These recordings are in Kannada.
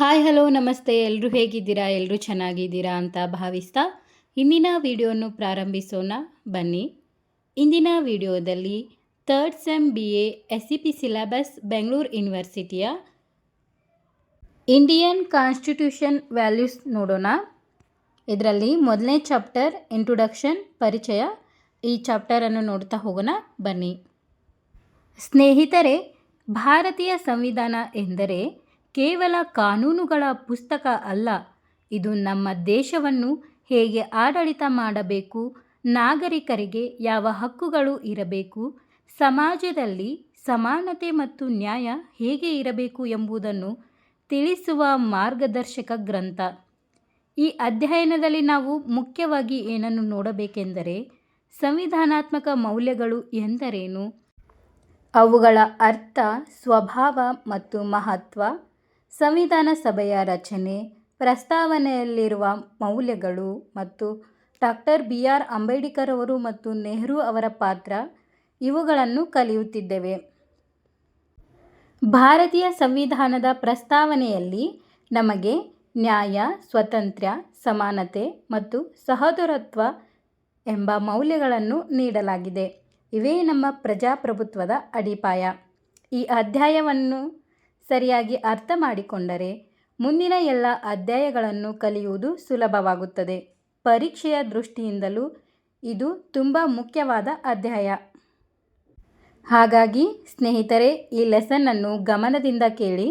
ಹಾಯ್ ಹಲೋ ನಮಸ್ತೆ ಎಲ್ಲರೂ ಹೇಗಿದ್ದೀರಾ ಎಲ್ಲರೂ ಚೆನ್ನಾಗಿದ್ದೀರಾ ಅಂತ ಭಾವಿಸ್ತಾ ಇಂದಿನ ವಿಡಿಯೋವನ್ನು ಪ್ರಾರಂಭಿಸೋಣ ಬನ್ನಿ. ಇಂದಿನ ವಿಡಿಯೋದಲ್ಲಿ third sem BA SCP syllabus Bengaluru ಯೂನಿವರ್ಸಿಟಿಯ ಇಂಡಿಯನ್ ಕಾನ್ಸ್ಟಿಟ್ಯೂಷನ್ ವ್ಯಾಲ್ಯೂಸ್ ನೋಡೋಣ. ಇದರಲ್ಲಿ ಮೊದಲನೇ ಚಾಪ್ಟರ್ ಇಂಟ್ರೊಡಕ್ಷನ್ ಪರಿಚಯ, ಈ ಚಾಪ್ಟರನ್ನು ನೋಡ್ತಾ ಹೋಗೋಣ ಬನ್ನಿ. ಸ್ನೇಹಿತರೆ, ಭಾರತೀಯ ಸಂವಿಧಾನ ಎಂದರೆ ಕೇವಲ ಕಾನೂನುಗಳ ಪುಸ್ತಕ ಅಲ್ಲ. ಇದು ನಮ್ಮ ದೇಶವನ್ನು ಹೇಗೆ ಆಡಳಿತ ಮಾಡಬೇಕು, ನಾಗರಿಕರಿಗೆ ಯಾವ ಹಕ್ಕುಗಳು ಇರಬೇಕು, ಸಮಾಜದಲ್ಲಿ ಸಮಾನತೆ ಮತ್ತು ನ್ಯಾಯ ಹೇಗೆ ಇರಬೇಕು ಎಂಬುದನ್ನು ತಿಳಿಸುವ ಮಾರ್ಗದರ್ಶಕ ಗ್ರಂಥ. ಈ ಅಧ್ಯಯನದಲ್ಲಿ ನಾವು ಮುಖ್ಯವಾಗಿ ಏನನ್ನು ನೋಡಬೇಕೆಂದರೆ ಸಂವಿಧಾನಾತ್ಮಕ ಮೌಲ್ಯಗಳು ಎಂದರೇನು, ಅವುಗಳ ಅರ್ಥ, ಸ್ವಭಾವ ಮತ್ತು ಮಹತ್ವ, ಸಂವಿಧಾನ ಸಭೆಯ ರಚನೆ, ಪ್ರಸ್ತಾವನೆಯಲ್ಲಿರುವ ಮೌಲ್ಯಗಳು ಮತ್ತು ಡಾಕ್ಟರ್ BR ಅಂಬೇಡ್ಕರ್ ಅವರು ಮತ್ತು ನೆಹರು ಅವರ ಪಾತ್ರ, ಇವುಗಳನ್ನು ಕಲಿಯುತ್ತಿದ್ದೇವೆ. ಭಾರತೀಯ ಸಂವಿಧಾನದ ಪ್ರಸ್ತಾವನೆಯಲ್ಲಿ ನಮಗೆ ನ್ಯಾಯ, ಸ್ವಾತಂತ್ರ್ಯ, ಸಮಾನತೆ ಮತ್ತು ಸಹೋದರತ್ವ ಎಂಬ ಮೌಲ್ಯಗಳನ್ನು ನೀಡಲಾಗಿದೆ. ಇವೇ ನಮ್ಮ ಪ್ರಜಾಪ್ರಭುತ್ವದ ಅಡಿಪಾಯ. ಈ ಅಧ್ಯಾಯವನ್ನು ಸರಿಯಾಗಿ ಅರ್ಥ ಮಾಡಿಕೊಂಡರೆ ಮುಂದಿನ ಎಲ್ಲ ಅಧ್ಯಾಯಗಳನ್ನು ಕಲಿಯುವುದು ಸುಲಭವಾಗುತ್ತದೆ. ಪರೀಕ್ಷೆಯ ದೃಷ್ಟಿಯಿಂದಲೂ ಇದು ತುಂಬ ಮುಖ್ಯವಾದ ಅಧ್ಯಾಯ. ಹಾಗಾಗಿ ಸ್ನೇಹಿತರೆ, ಈ ಲೆಸನ್ನನ್ನು ಗಮನದಿಂದ ಕೇಳಿ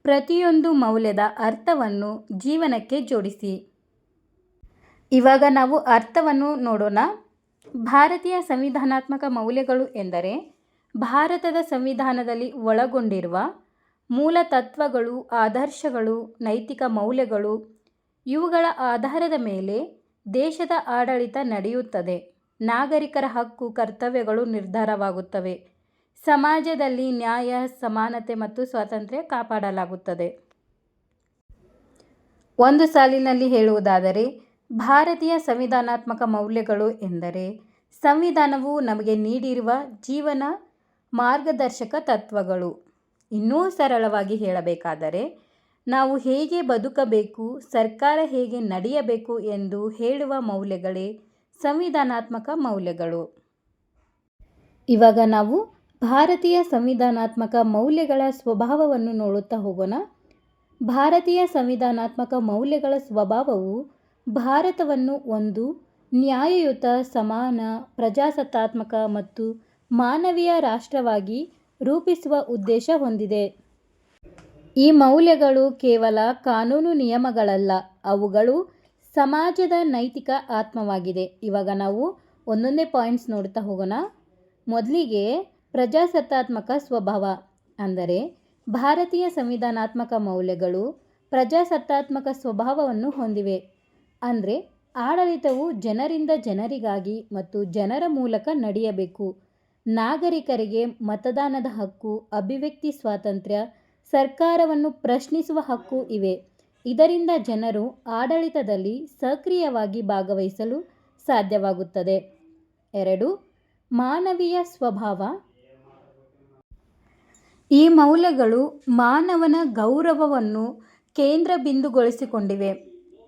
ಪ್ರತಿಯೊಂದು ಮೌಲ್ಯದ ಅರ್ಥವನ್ನು ಜೀವನಕ್ಕೆ ಜೋಡಿಸಿ. ಇವಾಗ ನಾವು ಅರ್ಥವನ್ನು ನೋಡೋಣ. ಭಾರತೀಯ ಸಂವಿಧಾನಾತ್ಮಕ ಮೌಲ್ಯಗಳು ಎಂದರೆ ಭಾರತದ ಸಂವಿಧಾನದಲ್ಲಿ ಒಳಗೊಂಡಿರುವ ಮೂಲ ತತ್ವಗಳು, ಆದರ್ಶಗಳು, ನೈತಿಕ ಮೌಲ್ಯಗಳು. ಇವುಗಳ ಆಧಾರದ ಮೇಲೆ ದೇಶದ ಆಡಳಿತ ನಡೆಯುತ್ತದೆ. ನಾಗರಿಕರ ಹಕ್ಕು, ಕರ್ತವ್ಯಗಳು ನಿರ್ಧಾರವಾಗುತ್ತವೆ. ಸಮಾಜದಲ್ಲಿ ನ್ಯಾಯ, ಸಮಾನತೆ ಮತ್ತು ಸ್ವಾತಂತ್ರ್ಯ ಕಾಪಾಡಲಾಗುತ್ತದೆ. ಒಂದು ಸಾಲಿನಲ್ಲಿ ಹೇಳುವುದಾದರೆ ಭಾರತೀಯ ಸಂವಿಧಾನಾತ್ಮಕ ಮೌಲ್ಯಗಳು ಎಂದರೆ ಸಂವಿಧಾನವು ನಮಗೆ ನೀಡಿರುವ ಜೀವನ ಮಾರ್ಗದರ್ಶಕ ತತ್ವಗಳು. ಇನ್ನೂ ಸರಳವಾಗಿ ಹೇಳಬೇಕಾದರೆ ನಾವು ಹೇಗೆ ಬದುಕಬೇಕು, ಸರ್ಕಾರ ಹೇಗೆ ನಡೆಯಬೇಕು ಎಂದು ಹೇಳುವ ಮೌಲ್ಯಗಳೇ ಸಂವಿಧಾನಾತ್ಮಕ ಮೌಲ್ಯಗಳು. ಇವಾಗ ನಾವು ಭಾರತೀಯ ಸಂವಿಧಾನಾತ್ಮಕ ಮೌಲ್ಯಗಳ ಸ್ವಭಾವವನ್ನು ನೋಡುತ್ತಾ ಹೋಗೋಣ. ಭಾರತೀಯ ಸಂವಿಧಾನಾತ್ಮಕ ಮೌಲ್ಯಗಳ ಸ್ವಭಾವವು ಭಾರತವನ್ನು ಒಂದು ನ್ಯಾಯಯುತ, ಸಮಾನ, ಪ್ರಜಾಸತ್ತಾತ್ಮಕ ಮತ್ತು ಮಾನವೀಯ ರಾಷ್ಟ್ರವಾಗಿ ರೂಪಿಸುವ ಉದ್ದೇಶ ಹೊಂದಿದೆ. ಈ ಮೌಲ್ಯಗಳು ಕೇವಲ ಕಾನೂನು ನಿಯಮಗಳಲ್ಲ, ಅವುಗಳು ಸಮಾಜದ ನೈತಿಕ ಆತ್ಮವಾಗಿದೆ. ಇವಾಗ ನಾವು ಒಂದೊಂದೇ ಪಾಯಿಂಟ್ಸ್ ನೋಡ್ತಾ ಹೋಗೋಣ. ಮೊದಲಿಗೆ ಪ್ರಜಾಸತ್ತಾತ್ಮಕ ಸ್ವಭಾವ ಅಂದರೆ ಭಾರತೀಯ ಸಂವಿಧಾನಾತ್ಮಕ ಮೌಲ್ಯಗಳು ಪ್ರಜಾಸತ್ತಾತ್ಮಕ ಸ್ವಭಾವವನ್ನು ಹೊಂದಿವೆ. ಅಂದರೆ ಆಡಳಿತವು ಜನರಿಂದ ಜನರಿಗಾಗಿ ಮತ್ತು ಜನರ ಮೂಲಕ ನಡೆಯಬೇಕು. ನಾಗರಿಕರಿಗೆ ಮತದಾನದ ಹಕ್ಕು, ಅಭಿವ್ಯಕ್ತಿ ಸ್ವಾತಂತ್ರ್ಯ, ಸರ್ಕಾರವನ್ನು ಪ್ರಶ್ನಿಸುವ ಹಕ್ಕು ಇವೆ. ಇದರಿಂದ ಜನರು ಆಡಳಿತದಲ್ಲಿ ಸಕ್ರಿಯವಾಗಿ ಭಾಗವಹಿಸಲು ಸಾಧ್ಯವಾಗುತ್ತದೆ. 2. ಮಾನವೀಯ ಸ್ವಭಾವ. ಈ ಮೌಲ್ಯಗಳು ಮಾನವನ ಗೌರವವನ್ನು ಕೇಂದ್ರ ಬಿಂದುಗೊಳಿಸಿಕೊಂಡಿವೆ.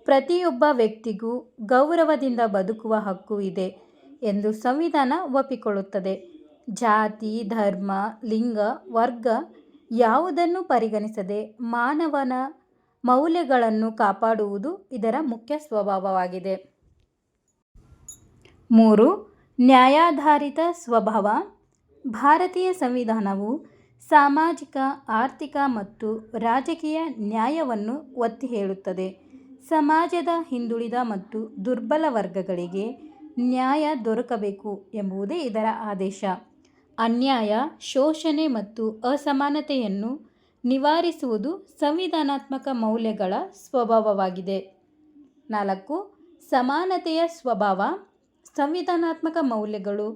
ಪ್ರತಿಯೊಬ್ಬ ವ್ಯಕ್ತಿಗೂ ಗೌರವದಿಂದ ಬದುಕುವ ಹಕ್ಕು ಇದೆ ಎಂದು ಸಂವಿಧಾನ ಒಪ್ಪಿಕೊಳ್ಳುತ್ತದೆ. ಜಾತಿ, ಧರ್ಮ, ಲಿಂಗ, ವರ್ಗ ಯಾವುದನ್ನು ಪರಿಗಣಿಸದೆ ಮಾನವನ ಮೌಲ್ಯಗಳನ್ನು ಕಾಪಾಡುವುದು ಇದರ ಮುಖ್ಯ ಸ್ವಭಾವವಾಗಿದೆ. 3. ನ್ಯಾಯಾಧಾರಿತ ಸ್ವಭಾವ. ಭಾರತೀಯ ಸಂವಿಧಾನವು ಸಾಮಾಜಿಕ, ಆರ್ಥಿಕ ಮತ್ತು ರಾಜಕೀಯ ನ್ಯಾಯವನ್ನು ಒತ್ತಿ ಹೇಳುತ್ತದೆ. ಸಮಾಜದ ಹಿಂದುಳಿದ ಮತ್ತು ದುರ್ಬಲ ವರ್ಗಗಳಿಗೆ ನ್ಯಾಯ ದೊರಕಬೇಕು ಎಂಬುದೇ ಇದರ ಆದೇಶ. ಅನ್ಯಾಯ, ಶೋಷಣೆ ಮತ್ತು ಅಸಮಾನತೆಯನ್ನು ನಿವಾರಿಸುವುದು ಸಂವಿಧಾನಾತ್ಮಕ ಮೌಲ್ಯಗಳ ಸ್ವಭಾವವಾಗಿದೆ. 4. ಸಮಾನತೆಯ ಸ್ವಭಾವ. ಸಂವಿಧಾನಾತ್ಮಕ ಮೌಲ್ಯಗಳು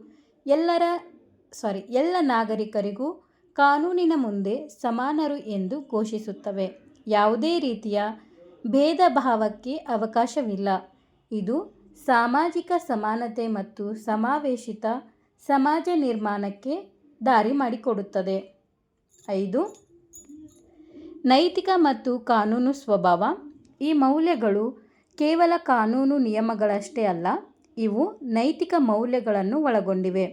ಎಲ್ಲ ನಾಗರಿಕರಿಗೂ ಕಾನೂನಿನ ಮುಂದೆ ಸಮಾನರು ಎಂದು ಘೋಷಿಸುತ್ತವೆ. ಯಾವುದೇ ರೀತಿಯ ಭೇದ ಭಾವಕ್ಕೆ ಅವಕಾಶವಿಲ್ಲ. ಇದು ಸಾಮಾಜಿಕ ಸಮಾನತೆ ಮತ್ತು ಸಮಾವೇಶಿತ ಸಮಾಜ ನಿರ್ಮಾಣಕ್ಕೆ ದಾರಿ ಮಾಡಿಕೊಡುತ್ತದೆ. 5. ನೈತಿಕ ಮತ್ತು ಕಾನೂನು ಸ್ವಭಾವ. ಈ ಮೌಲ್ಯಗಳು ಕೇವಲ ಕಾನೂನು ನಿಯಮಗಳಷ್ಟೇ ಅಲ್ಲ, ಇವು ನೈತಿಕ ಮೌಲ್ಯಗಳನ್ನು ಒಳಗೊಂಡಿವೆ.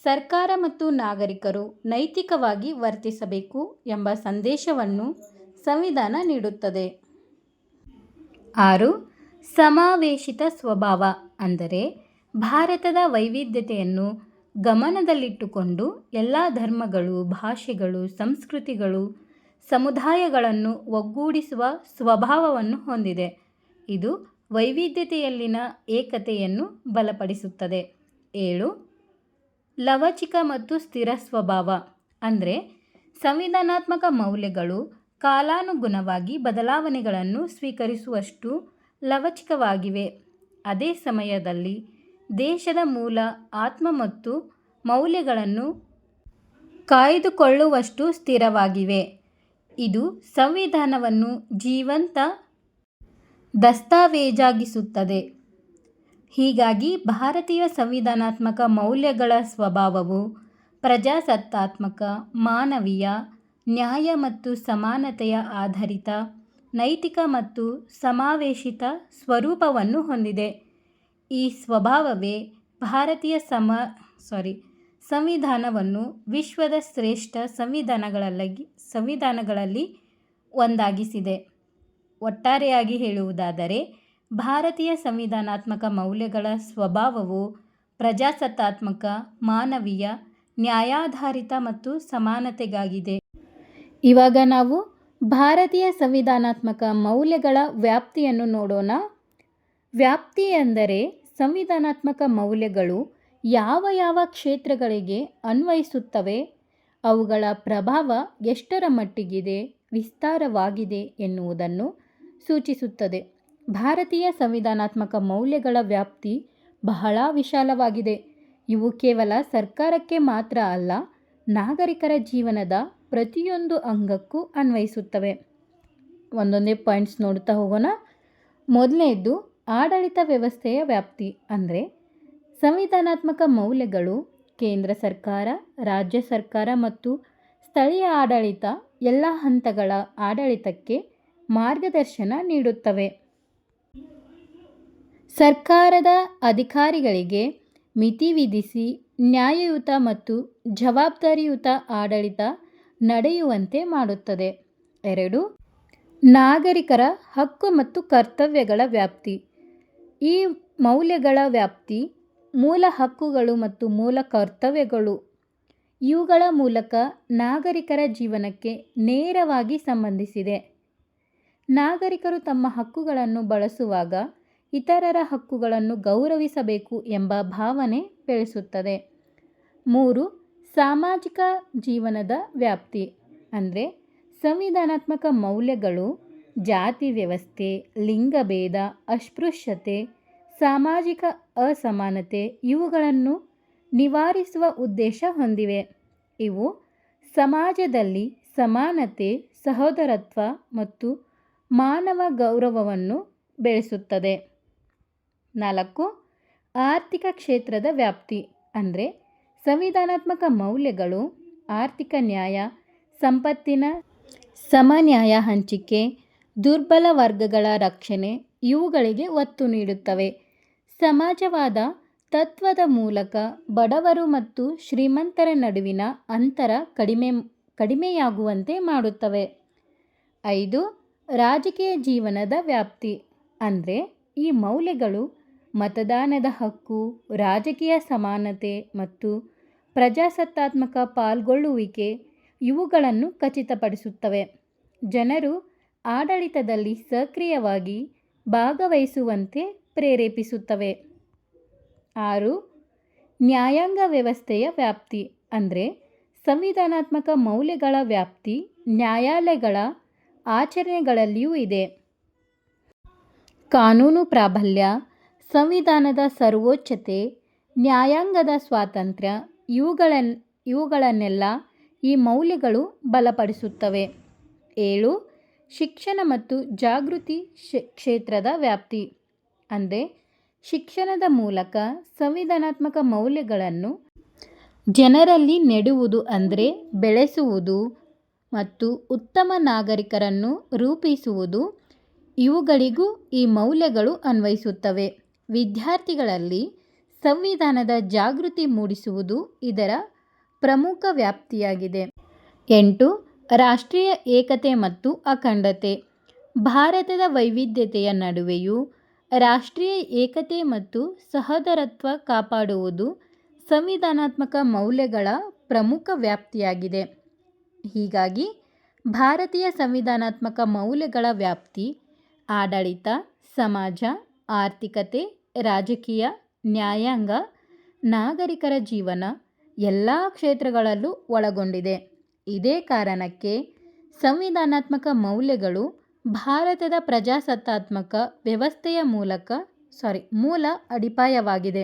ಸರ್ಕಾರ ಮತ್ತು ನಾಗರಿಕರು ನೈತಿಕವಾಗಿ ವರ್ತಿಸಬೇಕು ಎಂಬ ಸಂದೇಶವನ್ನು ಸಂವಿಧಾನ ನೀಡುತ್ತದೆ. 6. ಸಮಾವೇಶಿತ ಸ್ವಭಾವ ಅಂದರೆ ಭಾರತದ ವೈವಿಧ್ಯತೆಯನ್ನು ಗಮನದಲ್ಲಿಟ್ಟುಕೊಂಡು ಎಲ್ಲ ಧರ್ಮಗಳು, ಭಾಷೆಗಳು, ಸಂಸ್ಕೃತಿಗಳು, ಸಮುದಾಯಗಳನ್ನು ಒಗ್ಗೂಡಿಸುವ ಸ್ವಭಾವವನ್ನು ಹೊಂದಿದೆ. ಇದು ವೈವಿಧ್ಯತೆಯಲ್ಲಿನ ಏಕತೆಯನ್ನು ಬಲಪಡಿಸುತ್ತದೆ. 7. ಲವಚಿಕ ಮತ್ತು ಸ್ಥಿರ ಸ್ವಭಾವ ಅಂದರೆ ಸಂವಿಧಾನಾತ್ಮಕ ಮೌಲ್ಯಗಳು ಕಾಲಾನುಗುಣವಾಗಿ ಬದಲಾವಣೆಗಳನ್ನು ಸ್ವೀಕರಿಸುವಷ್ಟು ಲವಚಿಕವಾಗಿವೆ. ಅದೇ ಸಮಯದಲ್ಲಿ ದೇಶದ ಮೂಲ ಆತ್ಮ ಮತ್ತು ಮೌಲ್ಯಗಳನ್ನು ಕಾಯ್ದುಕೊಳ್ಳುವಷ್ಟು ಸ್ಥಿರವಾಗಿವೆ. ಇದು ಸಂವಿಧಾನವನ್ನು ಜೀವಂತ ದಸ್ತಾವೇಜಾಗಿಸುತ್ತದೆ. ಹೀಗಾಗಿ ಭಾರತೀಯ ಸಂವಿಧಾನಾತ್ಮಕ ಮೌಲ್ಯಗಳ ಸ್ವಭಾವವು ಪ್ರಜಾಸತ್ತಾತ್ಮಕ, ಮಾನವೀಯ, ನ್ಯಾಯ ಮತ್ತು ಸಮಾನತೆಯ ಆಧಾರಿತ, ನೈತಿಕ ಮತ್ತು ಸಮಾವೇಶಿತ ಸ್ವರೂಪವನ್ನು ಹೊಂದಿದೆ. ಈ ಸ್ವಭಾವವೇ ಭಾರತೀಯ ಸಂವಿಧಾನವನ್ನು ವಿಶ್ವದ ಶ್ರೇಷ್ಠ ಸಂವಿಧಾನಗಳಲ್ಲಿ ಒಂದಾಗಿಸಿದೆ. ಒಟ್ಟಾರೆಯಾಗಿ ಹೇಳುವುದಾದರೆ, ಭಾರತೀಯ ಸಂವಿಧಾನಾತ್ಮಕ ಮೌಲ್ಯಗಳ ಸ್ವಭಾವವು ಪ್ರಜಾಸತ್ತಾತ್ಮಕ, ಮಾನವೀಯ, ನ್ಯಾಯಾಧಾರಿತ ಮತ್ತು ಸಮಾನತೆಗಾಗಿದೆ. ಇವಾಗ ನಾವು ಭಾರತೀಯ ಸಂವಿಧಾನಾತ್ಮಕ ಮೌಲ್ಯಗಳ ವ್ಯಾಪ್ತಿಯನ್ನು ನೋಡೋಣ. ವ್ಯಾಪ್ತಿ ಎಂದರೆ ಸಂವಿಧಾನಾತ್ಮಕ ಮೌಲ್ಯಗಳು ಯಾವ ಯಾವ ಕ್ಷೇತ್ರಗಳಿಗೆ ಅನ್ವಯಿಸುತ್ತವೆ, ಅವುಗಳ ಪ್ರಭಾವ ಎಷ್ಟರ ಮಟ್ಟಿಗಿದೆ, ವಿಸ್ತಾರವಾಗಿದೆ ಎನ್ನುವುದನ್ನು ಸೂಚಿಸುತ್ತದೆ. ಭಾರತೀಯ ಸಂವಿಧಾನಾತ್ಮಕ ಮೌಲ್ಯಗಳ ವ್ಯಾಪ್ತಿ ಬಹಳ ವಿಶಾಲವಾಗಿದೆ. ಇವು ಕೇವಲ ಸರ್ಕಾರಕ್ಕೆ ಮಾತ್ರ ಅಲ್ಲ, ನಾಗರಿಕರ ಜೀವನದ ಪ್ರತಿಯೊಂದು ಅಂಗಕ್ಕೂ ಅನ್ವಯಿಸುತ್ತವೆ. ಒಂದೊಂದೇ ಪಾಯಿಂಟ್ಸ್ ನೋಡ್ತಾ ಹೋಗೋಣ. ಮೊದಲನೇದು ಆಡಳಿತ ವ್ಯವಸ್ಥೆಯ ವ್ಯಾಪ್ತಿ ಅಂದರೆ ಸಂವಿಧಾನಾತ್ಮಕ ಮೌಲ್ಯಗಳು ಕೇಂದ್ರ ಸರ್ಕಾರ, ರಾಜ್ಯ ಸರ್ಕಾರ ಮತ್ತು ಸ್ಥಳೀಯ ಆಡಳಿತ ಎಲ್ಲ ಹಂತಗಳ ಆಡಳಿತಕ್ಕೆ ಮಾರ್ಗದರ್ಶನ ನೀಡುತ್ತವೆ. ಸರ್ಕಾರದ ಅಧಿಕಾರಿಗಳಿಗೆ ಮಿತಿ ವಿಧಿಸಿ ನ್ಯಾಯಯುತ ಮತ್ತು ಜವಾಬ್ದಾರಿಯುತ ಆಡಳಿತ ನಡೆಯುವಂತೆ ಮಾಡುತ್ತದೆ. 2. ನಾಗರಿಕರ ಹಕ್ಕು ಮತ್ತು ಕರ್ತವ್ಯಗಳ ವ್ಯಾಪ್ತಿ. ಈ ಮೌಲ್ಯಗಳ ವ್ಯಾಪ್ತಿ ಮೂಲ ಹಕ್ಕುಗಳು ಮತ್ತು ಮೂಲ ಕರ್ತವ್ಯಗಳು. ಇವುಗಳ ಮೂಲಕ ನಾಗರಿಕರ ಜೀವನಕ್ಕೆ ನೇರವಾಗಿ ಸಂಬಂಧಿಸಿದೆ. ನಾಗರಿಕರು ತಮ್ಮ ಹಕ್ಕುಗಳನ್ನು ಬಳಸುವಾಗ ಇತರರ ಹಕ್ಕುಗಳನ್ನು ಗೌರವಿಸಬೇಕು ಎಂಬ ಭಾವನೆ ಬೆಳೆಸುತ್ತದೆ. 3. ಸಾಮಾಜಿಕ ಜೀವನದ ವ್ಯಾಪ್ತಿ ಅಂದರೆ ಸಂವಿಧಾನಾತ್ಮಕ ಮೌಲ್ಯಗಳು ಜಾತಿ ವ್ಯವಸ್ಥೆ, ಲಿಂಗಭೇದ, ಅಸ್ಪೃಶ್ಯತೆ, ಸಾಮಾಜಿಕ ಅಸಮಾನತೆ ಇವುಗಳನ್ನು ನಿವಾರಿಸುವ ಉದ್ದೇಶ ಹೊಂದಿವೆ. ಇವು ಸಮಾಜದಲ್ಲಿ ಸಮಾನತೆ, ಸಹೋದರತ್ವ ಮತ್ತು ಮಾನವ ಗೌರವವನ್ನು ಬೆಳೆಸುತ್ತದೆ. 4. ಆರ್ಥಿಕ ಕ್ಷೇತ್ರದ ವ್ಯಾಪ್ತಿ ಅಂದರೆ ಸಂವಿಧಾನಾತ್ಮಕ ಮೌಲ್ಯಗಳು ಆರ್ಥಿಕ ನ್ಯಾಯ, ಸಂಪತ್ತಿನ ಸಮನ್ಯಾಯ ಹಂಚಿಕೆ, ದುರ್ಬಲ ವರ್ಗಗಳ ರಕ್ಷಣೆ ಇವುಗಳಿಗೆ ಒತ್ತು ನೀಡುತ್ತವೆ. ಸಮಾಜವಾದ ತತ್ವದ ಮೂಲಕ ಬಡವರು ಮತ್ತು ಶ್ರೀಮಂತರ ನಡುವಿನ ಅಂತರ ಕಡಿಮೆಯಾಗುವಂತೆ ಮಾಡುತ್ತವೆ. 5. ರಾಜಕೀಯ ಜೀವನದ ವ್ಯಾಪ್ತಿ ಅಂದರೆ ಈ ಮೌಲ್ಯಗಳು ಮತದಾನದ ಹಕ್ಕು, ರಾಜಕೀಯ ಸಮಾನತೆ ಮತ್ತು ಪ್ರಜಾಸತ್ತಾತ್ಮಕ ಪಾಲ್ಗೊಳ್ಳುವಿಕೆ ಇವುಗಳನ್ನು ಖಚಿತಪಡಿಸುತ್ತವೆ. ಜನರು ಆಡಳಿತದಲ್ಲಿ ಸಕ್ರಿಯವಾಗಿ ಭಾಗವಹಿಸುವಂತೆ ಪ್ರೇರೇಪಿಸುತ್ತವೆ. 6. ನ್ಯಾಯಾಂಗ ವ್ಯವಸ್ಥೆಯ ವ್ಯಾಪ್ತಿ ಅಂದರೆ ಸಂವಿಧಾನಾತ್ಮಕ ಮೌಲ್ಯಗಳ ವ್ಯಾಪ್ತಿ ನ್ಯಾಯಾಲಯಗಳ ಆಚರಣೆಗಳಲ್ಲಿಯೂ ಇದೆ. ಕಾನೂನು ಪ್ರಾಬಲ್ಯ, ಸಂವಿಧಾನದ ಸರ್ವೋಚ್ಚತೆ, ನ್ಯಾಯಾಂಗದ ಸ್ವಾತಂತ್ರ್ಯ ಇವುಗಳನ್ನೆಲ್ಲ ಈ ಮೌಲ್ಯಗಳು ಬಲಪಡಿಸುತ್ತವೆ. 7. ಶಿಕ್ಷಣ ಮತ್ತು ಜಾಗೃತಿ ಕ್ಷೇತ್ರದ ವ್ಯಾಪ್ತಿ ಅಂದರೆ ಶಿಕ್ಷಣದ ಮೂಲಕ ಸಂವಿಧಾನಾತ್ಮಕ ಮೌಲ್ಯಗಳನ್ನು ಜನರಲ್ಲಿ ನೆಡುವುದು ಅಂದರೆ ಬೆಳೆಸುವುದು. ಮತ್ತು ಉತ್ತಮ ನಾಗರಿಕರನ್ನು ರೂಪಿಸುವುದು, ಇವುಗಳಿಗೂ ಈ ಮೌಲ್ಯಗಳು ಅನ್ವಯಿಸುತ್ತವೆ. ವಿದ್ಯಾರ್ಥಿಗಳಲ್ಲಿ ಸಂವಿಧಾನದ ಜಾಗೃತಿ ಮೂಡಿಸುವುದು ಇದರ ಪ್ರಮುಖ ವ್ಯಾಪ್ತಿಯಾಗಿದೆ. 8. ರಾಷ್ಟ್ರೀಯ ಏಕತೆ ಮತ್ತು ಅಖಂಡತೆ. ಭಾರತದ ವೈವಿಧ್ಯತೆಯ ನಡುವೆಯೂ ರಾಷ್ಟ್ರೀಯ ಏಕತೆ ಮತ್ತು ಸಹೋದರತ್ವ ಕಾಪಾಡುವುದು ಸಂವಿಧಾನಾತ್ಮಕ ಮೌಲ್ಯಗಳ ಪ್ರಮುಖ ವ್ಯಾಪ್ತಿಯಾಗಿದೆ. ಹೀಗಾಗಿ ಭಾರತೀಯ ಸಂವಿಧಾನಾತ್ಮಕ ಮೌಲ್ಯಗಳ ವ್ಯಾಪ್ತಿ ಆಡಳಿತ, ಸಮಾಜ, ಆರ್ಥಿಕತೆ, ರಾಜಕೀಯ, ನ್ಯಾಯಾಂಗ, ನಾಗರಿಕರ ಜೀವನ ಎಲ್ಲ ಕ್ಷೇತ್ರಗಳಲ್ಲೂ ಒಳಗೊಂಡಿದೆ. ಇದೇ ಕಾರಣಕ್ಕೆ ಸಂವಿಧಾನಾತ್ಮಕ ಮೌಲ್ಯಗಳು ಭಾರತದ ಪ್ರಜಾಸತ್ತಾತ್ಮಕ ವ್ಯವಸ್ಥೆಯ ಮೂಲ ಅಡಿಪಾಯವಾಗಿದೆ.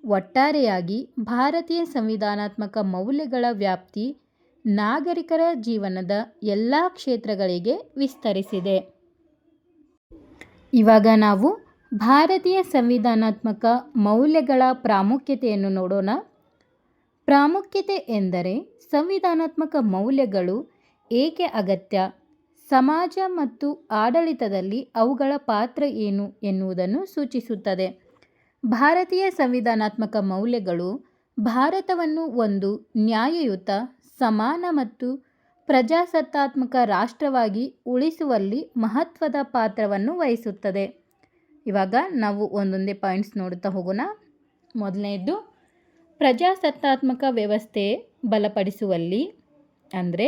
ಒಟ್ಟಾರೆಯಾಗಿ ಭಾರತೀಯ ಸಂವಿಧಾನಾತ್ಮಕ ಮೌಲ್ಯಗಳ ವ್ಯಾಪ್ತಿ ನಾಗರಿಕರ ಜೀವನದ ಎಲ್ಲ ಕ್ಷೇತ್ರಗಳಿಗೆ ವಿಸ್ತರಿಸಿದೆ. ಇವಾಗ ನಾವು ಭಾರತೀಯ ಸಂವಿಧಾನಾತ್ಮಕ ಮೌಲ್ಯಗಳ ಪ್ರಾಮುಖ್ಯತೆಯನ್ನು ನೋಡೋಣ. ಪ್ರಾಮುಖ್ಯತೆ ಎಂದರೆ ಸಂವಿಧಾನಾತ್ಮಕ ಮೌಲ್ಯಗಳು ಏಕೆ ಅಗತ್ಯ, ಸಮಾಜ ಮತ್ತು ಆಡಳಿತದಲ್ಲಿ ಅವುಗಳ ಪಾತ್ರ ಏನು ಎನ್ನುವುದನ್ನು ಸೂಚಿಸುತ್ತದೆ. ಭಾರತೀಯ ಸಂವಿಧಾನಾತ್ಮಕ ಮೌಲ್ಯಗಳು ಭಾರತವನ್ನು ಒಂದು ನ್ಯಾಯಯುತ, ಸಮಾನ ಮತ್ತು ಪ್ರಜಾಸತ್ತಾತ್ಮಕ ರಾಷ್ಟ್ರವಾಗಿ ಉಳಿಸುವಲ್ಲಿ ಮಹತ್ವದ ಪಾತ್ರವನ್ನು ವಹಿಸುತ್ತದೆ. ಇವಾಗ ನಾವು ಒಂದೊಂದೇ ಪಾಯಿಂಟ್ಸ್ ನೋಡುತ್ತಾ ಹೋಗೋಣ. ಮೊದಲನೆಯದು ಪ್ರಜಾಸತ್ತಾತ್ಮಕ ವ್ಯವಸ್ಥೆ ಬಲಪಡಿಸುವಲ್ಲಿ, ಅಂದರೆ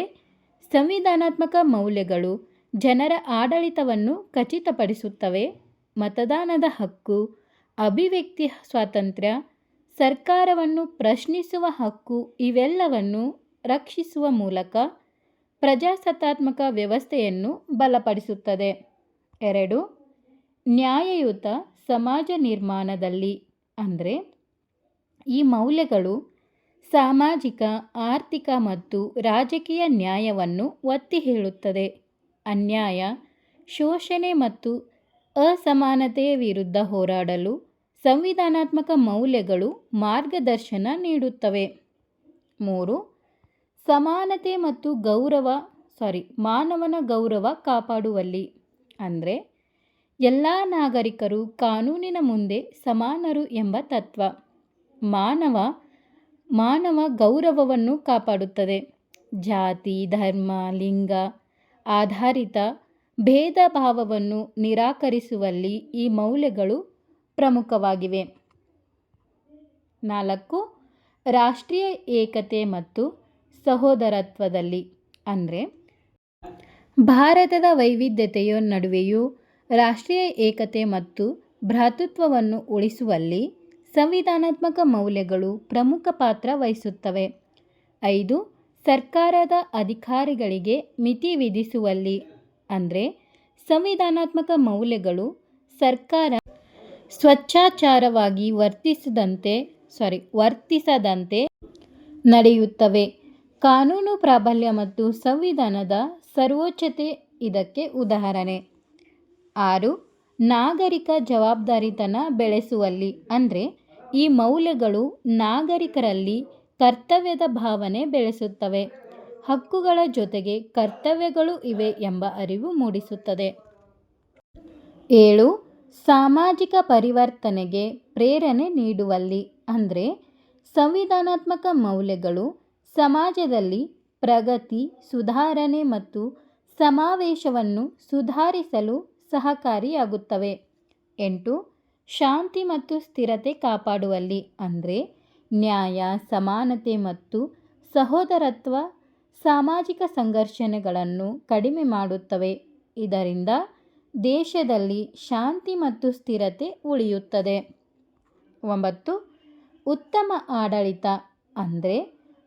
ಸಂವಿಧಾನಾತ್ಮಕ ಮೌಲ್ಯಗಳು ಜನರ ಆಡಳಿತವನ್ನು ಖಚಿತಪಡಿಸುತ್ತವೆ. ಮತದಾನದ ಹಕ್ಕು, ಅಭಿವ್ಯಕ್ತಿ ಸ್ವಾತಂತ್ರ್ಯ, ಸರ್ಕಾರವನ್ನು ಪ್ರಶ್ನಿಸುವ ಹಕ್ಕು ಇವೆಲ್ಲವನ್ನು ರಕ್ಷಿಸುವ ಮೂಲಕ ಪ್ರಜಾಸತ್ತಾತ್ಮಕ ವ್ಯವಸ್ಥೆಯನ್ನು ಬಲಪಡಿಸುತ್ತದೆ. 2. ನ್ಯಾಯಯುತ ಸಮಾಜ ನಿರ್ಮಾಣದಲ್ಲಿ, ಅಂದರೆ ಈ ಮೌಲ್ಯಗಳು ಸಾಮಾಜಿಕ, ಆರ್ಥಿಕ ಮತ್ತು ರಾಜಕೀಯ ನ್ಯಾಯವನ್ನು ಒತ್ತಿ ಹೇಳುತ್ತದೆ. ಅನ್ಯಾಯ, ಶೋಷಣೆ ಮತ್ತು ಅಸಮಾನತೆಯ ವಿರುದ್ಧ ಹೋರಾಡಲು ಸಂವಿಧಾನಾತ್ಮಕ ಮೌಲ್ಯಗಳು ಮಾರ್ಗದರ್ಶನ ನೀಡುತ್ತವೆ. 3. ಸಮಾನತೆ ಮತ್ತು ಮಾನವನ ಗೌರವ ಕಾಪಾಡುವಲ್ಲಿ, ಅಂದರೆ ಎಲ್ಲ ನಾಗರಿಕರು ಕಾನೂನಿನ ಮುಂದೆ ಸಮಾನರು ಎಂಬ ತತ್ವ ಮಾನವ ಗೌರವವನ್ನು ಕಾಪಾಡುತ್ತದೆ. ಜಾತಿ, ಧರ್ಮ, ಲಿಂಗ ಆಧಾರಿತ ಭೇದ ಭಾವವನ್ನು ನಿರಾಕರಿಸುವಲ್ಲಿ ಈ ಮೌಲ್ಯಗಳು ಪ್ರಮುಖವಾಗಿವೆ. 4. ರಾಷ್ಟ್ರೀಯ ಏಕತೆ ಮತ್ತು ಸಹೋದರತ್ವದಲ್ಲಿ, ಅಂದರೆ ಭಾರತದ ವೈವಿಧ್ಯತೆಯ ನಡುವೆಯೂ ರಾಷ್ಟ್ರೀಯ ಏಕತೆ ಮತ್ತು ಭ್ರಾತೃತ್ವವನ್ನು ಉಳಿಸುವಲ್ಲಿ ಸಂವಿಧಾನಾತ್ಮಕ ಮೌಲ್ಯಗಳು ಪ್ರಮುಖ ಪಾತ್ರ ವಹಿಸುತ್ತವೆ. 5. ಸರ್ಕಾರದ ಅಧಿಕಾರಿಗಳಿಗೆ ಮಿತಿ ವಿಧಿಸುವಲ್ಲಿ, ಅಂದರೆ ಸಂವಿಧಾನಾತ್ಮಕ ಮೌಲ್ಯಗಳು ಸರ್ಕಾರ ಸ್ವೇಚ್ಛಾಚಾರವಾಗಿ ವರ್ತಿಸದಂತೆ ನಡೆಯುತ್ತವೆ. ಕಾನೂನು ಪ್ರಾಬಲ್ಯ ಮತ್ತು ಸಂವಿಧಾನದ ಸರ್ವೋಚ್ಚತೆ ಇದಕ್ಕೆ ಉದಾಹರಣೆ. 6. ನಾಗರಿಕ ಜವಾಬ್ದಾರಿತನ ಬೆಳೆಸುವಲ್ಲಿ, ಅಂದರೆ ಈ ಮೌಲ್ಯಗಳು ನಾಗರಿಕರಲ್ಲಿ ಕರ್ತವ್ಯದ ಭಾವನೆ ಬೆಳೆಸುತ್ತವೆ. ಹಕ್ಕುಗಳ ಜೊತೆಗೆ ಕರ್ತವ್ಯಗಳು ಇವೆ ಎಂಬ ಅರಿವು ಮೂಡಿಸುತ್ತದೆ. 7. ಸಾಮಾಜಿಕ ಪರಿವರ್ತನೆಗೆ ಪ್ರೇರಣೆ ನೀಡುವಲ್ಲಿ, ಅಂದರೆ ಸಂವಿಧಾನಾತ್ಮಕ ಮೌಲ್ಯಗಳು ಸಮಾಜದಲ್ಲಿ ಪ್ರಗತಿ, ಸುಧಾರಣೆ ಮತ್ತು ಸಮಾವೇಶವನ್ನು ಸುಧಾರಿಸಲು ಸಹಕಾರಿಯಾಗುತ್ತವೆ. 8. ಶಾಂತಿ ಮತ್ತು ಸ್ಥಿರತೆ ಕಾಪಾಡುವಲ್ಲಿ, ಅಂದರೆ ನ್ಯಾಯ, ಸಮಾನತೆ ಮತ್ತು ಸಹೋದರತ್ವ ಸಾಮಾಜಿಕ ಸಂಘರ್ಷಗಳನ್ನು ಕಡಿಮೆ ಮಾಡುತ್ತವೆ. ಇದರಿಂದ ದೇಶದಲ್ಲಿ ಶಾಂತಿ ಮತ್ತು ಸ್ಥಿರತೆ ಉಳಿಯುತ್ತದೆ. 9. ಉತ್ತಮ ಆಡಳಿತ, ಅಂದರೆ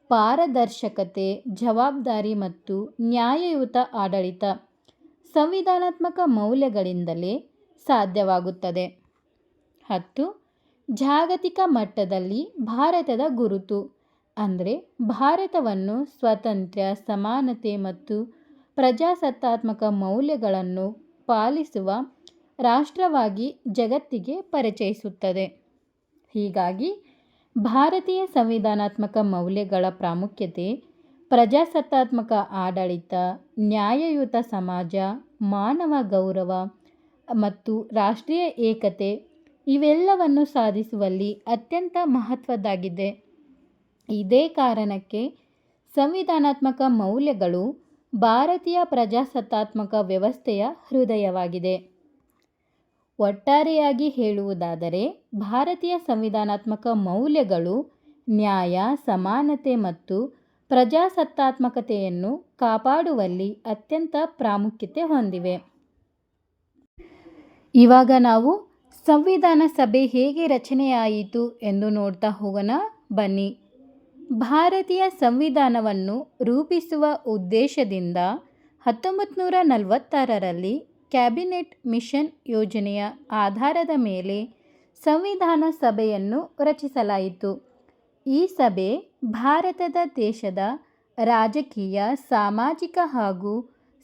ಪಾರದರ್ಶಕತೆ, ಜವಾಬ್ದಾರಿ ಮತ್ತು ನ್ಯಾಯಯುತ ಆಡಳಿತ ಸಂವಿಧಾನಾತ್ಮಕ ಮೌಲ್ಯಗಳಿಂದಲೇ ಸಾಧ್ಯವಾಗುತ್ತದೆ. 10. ಜಾಗತಿಕ ಮಟ್ಟದಲ್ಲಿ ಭಾರತದ ಗುರುತು, ಅಂದರೆ ಭಾರತವನ್ನು ಸ್ವಾತಂತ್ರ್ಯ, ಸಮಾನತೆ ಮತ್ತು ಪ್ರಜಾಸತ್ತಾತ್ಮಕ ಮೌಲ್ಯಗಳನ್ನು ಪಾಲಿಸುವ ರಾಷ್ಟ್ರವಾಗಿ ಜಗತ್ತಿಗೆ ಪರಿಚಯಿಸುತ್ತದೆ. ಹೀಗಾಗಿ ಭಾರತೀಯ ಸಂವಿಧಾನಾತ್ಮಕ ಮೌಲ್ಯಗಳ ಪ್ರಾಮುಖ್ಯತೆ ಪ್ರಜಾಸತ್ತಾತ್ಮಕ ಆಡಳಿತ, ನ್ಯಾಯಯುತ ಸಮಾಜ, ಮಾನವ ಗೌರವ ಮತ್ತು ರಾಷ್ಟ್ರೀಯ ಏಕತೆ ಇವೆಲ್ಲವನ್ನು ಸಾಧಿಸುವಲ್ಲಿ ಅತ್ಯಂತ ಮಹತ್ವದ್ದಾಗಿದೆ. ಇದೇ ಕಾರಣಕ್ಕೆ ಸಂವಿಧಾನಾತ್ಮಕ ಮೌಲ್ಯಗಳು ಭಾರತೀಯ ಪ್ರಜಾಸತ್ತಾತ್ಮಕ ವ್ಯವಸ್ಥೆಯ ಹೃದಯವಾಗಿದೆ. ಒಟ್ಟಾರೆಯಾಗಿ ಹೇಳುವುದಾದರೆ, ಭಾರತೀಯ ಸಂವಿಧಾನಾತ್ಮಕ ಮೌಲ್ಯಗಳು ನ್ಯಾಯ, ಸಮಾನತೆ ಮತ್ತು ಪ್ರಜಾಸತ್ತಾತ್ಮಕತೆಯನ್ನು ಕಾಪಾಡುವಲ್ಲಿ ಅತ್ಯಂತ ಪ್ರಾಮುಖ್ಯತೆ ಹೊಂದಿವೆ. ಇವಾಗ ನಾವು ಸಂವಿಧಾನ ಸಭೆ ಹೇಗೆ ರಚನೆಯಾಯಿತು ಎಂದು ನೋಡ್ತಾ ಹೋಗೋಣ ಬನ್ನಿ. ಭಾರತೀಯ ಸಂವಿಧಾನವನ್ನು ರೂಪಿಸುವ ಉದ್ದೇಶದಿಂದ 1946ರಲ್ಲಿ ಕ್ಯಾಬಿನೆಟ್ ಮಿಷನ್ ಯೋಜನೆಯ ಆಧಾರದ ಮೇಲೆ ಸಂವಿಧಾನ ಸಭೆಯನ್ನು ರಚಿಸಲಾಯಿತು. ಈ ಸಭೆ ಭಾರತದ ದೇಶದ ರಾಜಕೀಯ, ಸಾಮಾಜಿಕ ಹಾಗೂ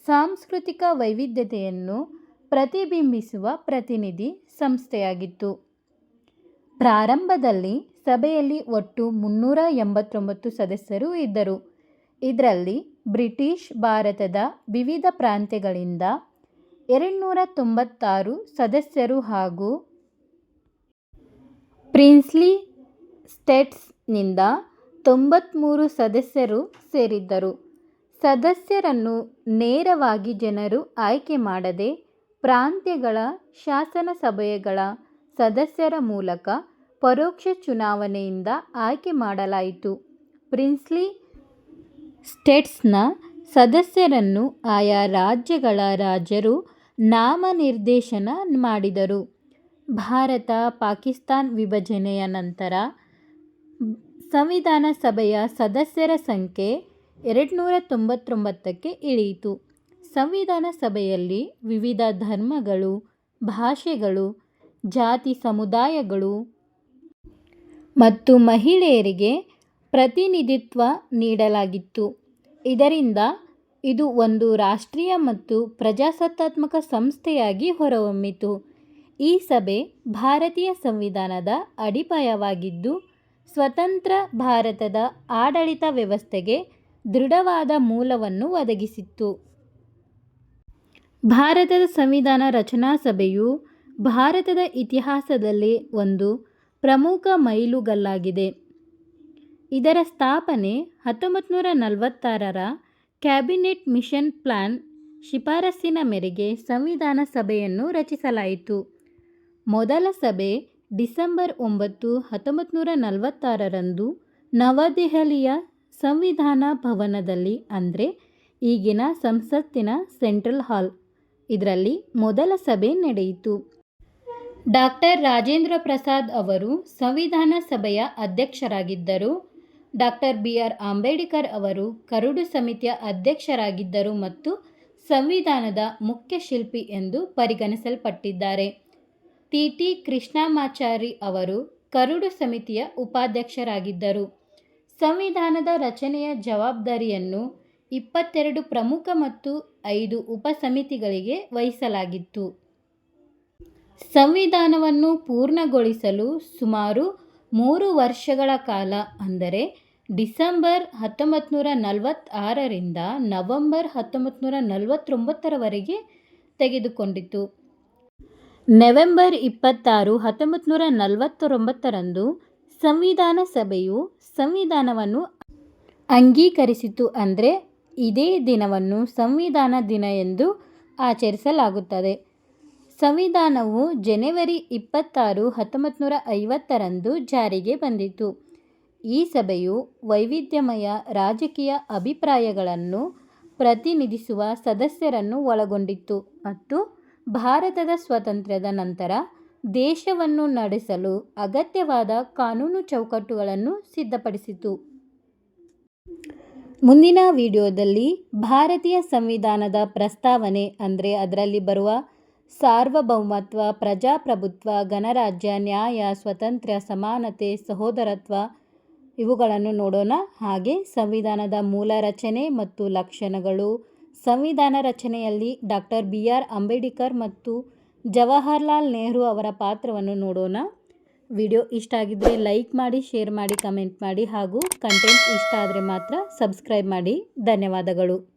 ಸಾಂಸ್ಕೃತಿಕ ವೈವಿಧ್ಯತೆಯನ್ನು ಪ್ರತಿಬಿಂಬಿಸುವ ಪ್ರತಿನಿಧಿ ಸಂಸ್ಥೆಯಾಗಿತ್ತು. ಪ್ರಾರಂಭದಲ್ಲಿ ಸಭೆಯಲ್ಲಿ ಒಟ್ಟು 389 ಸದಸ್ಯರು ಇದ್ದರು. ಇದರಲ್ಲಿ ಬ್ರಿಟಿಷ್ ಭಾರತದ ವಿವಿಧ ಪ್ರಾಂತ್ಯಗಳಿಂದ 296 ಸದಸ್ಯರು ಹಾಗೂ ಪ್ರಿನ್ಸ್ಲಿ ಸ್ಟೇಟ್ಸ್ನಿಂದ 93 ಸದಸ್ಯರು ಸೇರಿದ್ದರು. ಸದಸ್ಯರನ್ನು ನೇರವಾಗಿ ಜನರು ಆಯ್ಕೆ ಮಾಡದೆ ಪ್ರಾಂತ್ಯಗಳ ಶಾಸನ ಸಭೆಗಳ ಸದಸ್ಯರ ಮೂಲಕ ಪರೋಕ್ಷ ಚುನಾವಣೆಯಿಂದ ಆಯ್ಕೆ ಮಾಡಲಾಯಿತು. ಪ್ರಿನ್ಸ್ಲಿ ಸ್ಟೇಟ್ಸ್ನ ಸದಸ್ಯರನ್ನು ಆಯಾ ರಾಜ್ಯಗಳ ರಾಜರು ನಾಮನಿರ್ದೇಶನ ಮಾಡಿದರು. ಭಾರತ ಪಾಕಿಸ್ತಾನ ವಿಭಜನೆಯ ನಂತರ ಸಂವಿಧಾನ ಸಭೆಯ ಸದಸ್ಯರ ಸಂಖ್ಯೆ 299ಕ್ಕೆ ಇಳಿಯಿತು. ಸಂವಿಧಾನ ಸಭೆಯಲ್ಲಿ ವಿವಿಧ ಧರ್ಮಗಳು, ಭಾಷೆಗಳು, ಜಾತಿ ಸಮುದಾಯಗಳು ಮತ್ತು ಮಹಿಳೆಯರಿಗೆ ಪ್ರತಿನಿಧಿತ್ವ ನೀಡಲಾಗಿತ್ತು. ಇದರಿಂದ ಇದು ಒಂದು ರಾಷ್ಟ್ರೀಯ ಮತ್ತು ಪ್ರಜಾಸತ್ತಾತ್ಮಕ ಸಂಸ್ಥೆಯಾಗಿ ಹೊರಹೊಮ್ಮಿತು. ಈ ಸಭೆ ಭಾರತೀಯ ಸಂವಿಧಾನದ ಅಡಿಪಾಯವಾಗಿದ್ದು, ಸ್ವತಂತ್ರ ಭಾರತದ ಆಡಳಿತ ವ್ಯವಸ್ಥೆಗೆ ದೃಢವಾದ ಮೂಲವನ್ನು ಒದಗಿಸಿತ್ತು. ಭಾರತದ ಸಂವಿಧಾನ ರಚನಾ ಸಭೆಯು ಭಾರತದ ಇತಿಹಾಸದಲ್ಲಿ ಒಂದು ಪ್ರಮುಖ ಮೈಲುಗಲ್ಲಾಗಿದೆ. ಇದರ ಸ್ಥಾಪನೆ 1946ರ ಕ್ಯಾಬಿನೆಟ್ ಮಿಷನ್ ಪ್ಲಾನ್ ಶಿಫಾರಸ್ಸಿನ ಮೇರೆಗೆ ಸಂವಿಧಾನ ಸಭೆಯನ್ನು ರಚಿಸಲಾಯಿತು. ಮೊದಲ ಸಭೆ ಡಿಸೆಂಬರ್ 9, 1946ರಂದು ನವದೆಹಲಿಯ ಸಂವಿಧಾನ ಭವನದಲ್ಲಿ, ಅಂದರೆ ಈಗಿನ ಸಂಸತ್ತಿನ ಸೆಂಟ್ರಲ್ ಹಾಲ್, ಇದರಲ್ಲಿ ಮೊದಲ ಸಭೆ ನಡೆಯಿತು. ಡಾಕ್ಟರ್ ರಾಜೇಂದ್ರ ಪ್ರಸಾದ್ ಅವರು ಸಂವಿಧಾನ ಸಭೆಯ ಅಧ್ಯಕ್ಷರಾಗಿದ್ದರು. ಡಾಕ್ಟರ್ BR ಅಂಬೇಡ್ಕರ್ ಅವರು ಕರಡು ಸಮಿತಿಯ ಅಧ್ಯಕ್ಷರಾಗಿದ್ದರು ಮತ್ತು ಸಂವಿಧಾನದ ಮುಖ್ಯ ಶಿಲ್ಪಿ ಎಂದು ಪರಿಗಣಿಸಲ್ಪಟ್ಟಿದ್ದಾರೆ. TT ಕೃಷ್ಣಮಾಚಾರಿ ಅವರು ಕರಡು ಸಮಿತಿಯ ಉಪಾಧ್ಯಕ್ಷರಾಗಿದ್ದರು. ಸಂವಿಧಾನದ ರಚನೆಯ ಜವಾಬ್ದಾರಿಯನ್ನು 22 ಪ್ರಮುಖ ಮತ್ತು 5 ಉಪಸಮಿತಿಗಳಿಗೆ ವಹಿಸಲಾಗಿತ್ತು. ಸಂವಿಧಾನವನ್ನು ಪೂರ್ಣಗೊಳಿಸಲು ಸುಮಾರು 3 ವರ್ಷಗಳ ಕಾಲ, ಅಂದರೆ ಡಿಸೆಂಬರ್ 1946ರಿಂದ ನವೆಂಬರ್ 1949ರವರೆಗೆ ತೆಗೆದುಕೊಂಡಿತು. ನವೆಂಬರ್ 26, 1949ರಂದು ಸಂವಿಧಾನ ಸಭೆಯು ಸಂವಿಧಾನವನ್ನು ಅಂಗೀಕರಿಸಿತು. ಅಂದರೆ ಇದೇ ದಿನವನ್ನು ಸಂವಿಧಾನ ದಿನ ಎಂದು ಆಚರಿಸಲಾಗುತ್ತದೆ. ಸಂವಿಧಾನವು ಜನವರಿ 26, 1950ರಂದು ಜಾರಿಗೆ ಬಂದಿತು. ಈ ಸಭೆಯು ವೈವಿಧ್ಯಮಯ ರಾಜಕೀಯ ಅಭಿಪ್ರಾಯಗಳನ್ನು ಪ್ರತಿನಿಧಿಸುವ ಸದಸ್ಯರನ್ನು ಒಳಗೊಂಡಿತ್ತು ಮತ್ತು ಭಾರತದ ಸ್ವಾತಂತ್ರ್ಯದ ನಂತರ ದೇಶವನ್ನು ನಡೆಸಲು ಅಗತ್ಯವಾದ ಕಾನೂನು ಚೌಕಟ್ಟುಗಳನ್ನು ಸಿದ್ಧಪಡಿಸಿತು. ಮುಂದಿನ ವಿಡಿಯೋದಲ್ಲಿ ಭಾರತೀಯ ಸಂವಿಧಾನದ ಪ್ರಸ್ತಾವನೆ, ಅಂದರೆ ಅದರಲ್ಲಿ ಬರುವ ಸಾರ್ವಭೌಮತ್ವ, ಪ್ರಜಾಪ್ರಭುತ್ವ, ಗಣರಾಜ್ಯ, ನ್ಯಾಯ, ಸ್ವಾತಂತ್ರ್ಯ, ಸಮಾನತೆ, ಸಹೋದರತ್ವ ಇವುಗಳನ್ನು ನೋಡೋಣ. ಹಾಗೆ ಸಂವಿಧಾನದ ಮೂಲ ರಚನೆ ಮತ್ತು ಲಕ್ಷಣಗಳು, ಸಂವಿಧಾನ ರಚನೆಯಲ್ಲಿ ಡಾಕ್ಟರ್ BR ಅಂಬೇಡ್ಕರ್ ಮತ್ತು ಜವಾಹರ್ಲಾಲ್ ನೆಹರು ಅವರ ಪಾತ್ರವನ್ನು ನೋಡೋಣ. ವಿಡಿಯೋ ಇಷ್ಟ ಆಗಿದ್ದರೆ ಲೈಕ್ ಮಾಡಿ, ಶೇರ್ ಮಾಡಿ, ಕಮೆಂಟ್ ಮಾಡಿ ಹಾಗೂ ಕಂಟೆಂಟ್ ಇಷ್ಟ ಆದರೆ ಮಾತ್ರ ಸಬ್ಸ್ಕ್ರೈಬ್ ಮಾಡಿ. ಧನ್ಯವಾದಗಳು.